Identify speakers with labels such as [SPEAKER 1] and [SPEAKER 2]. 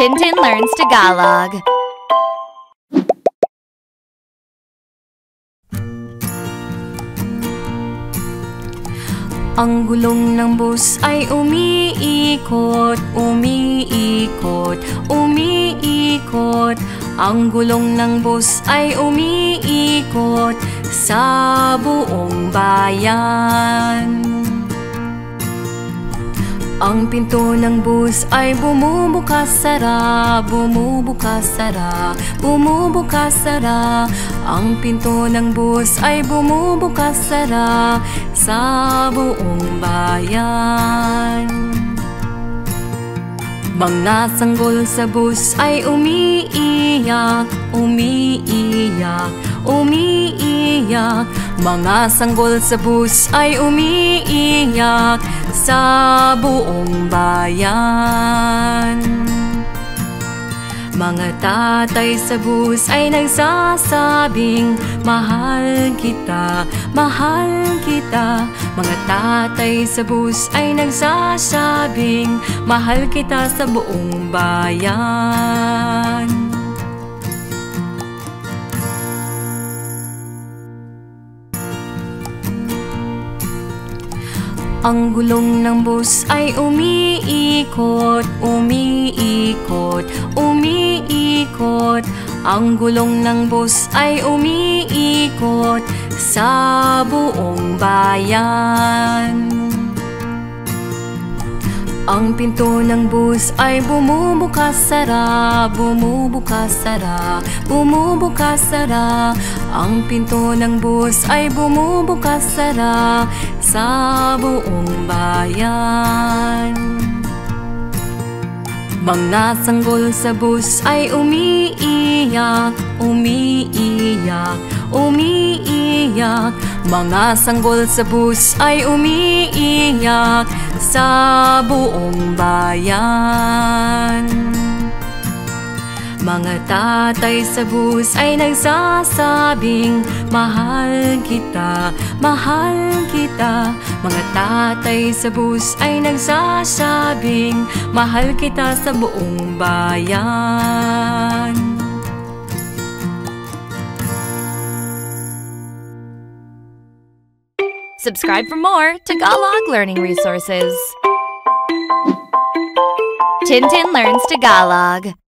[SPEAKER 1] Tintin Learns Tagalog. Ang gulong ng bus ay umiikot, umiikot, umiikot. Ang gulong ng bus ay umiikot sa buong bayan. Ang pinto ng bus ay bumubukas-sara, bumubukas-sara, bumubukas-sara. Ang pinto ng bus ay bumubukas-sara sa buong bayan. Mga sanggol sa bus ay umiiyak, umiiyak, umiiyak. Mga sanggol sa bus ay umiiyak sa buong bayan. Mga tatay sa bus ay nagsasabing, mahal kita, mahal kita. Mga tatay sa bus ay nagsasabing, mahal kita sa buong bayan. Ang gulong ng bus ay umiikot, umiikot, umiikot. Ang gulong ng bus ay umiikot sa buong bayan. Ang pinto ng bus ay bumubukas-sara, bumubukas-sara, bumubukas-sara. Ang pinto ng bus ay bumubukas-sara sa buong bayan. Mga sanggol sa bus ay umiiyak, umiiyak, umiiyak. Mga sanggol sa bus ay umiiyak sa buong bayan. Mga tatay sa bus ay nagsasabing, mahal kita, mahal kita. Mga tatay sa bus ay nagsasabing, mahal kita sa buong bayan.
[SPEAKER 2] Subscribe for more Tagalog learning resources.
[SPEAKER 1] Tintin Learns Tagalog.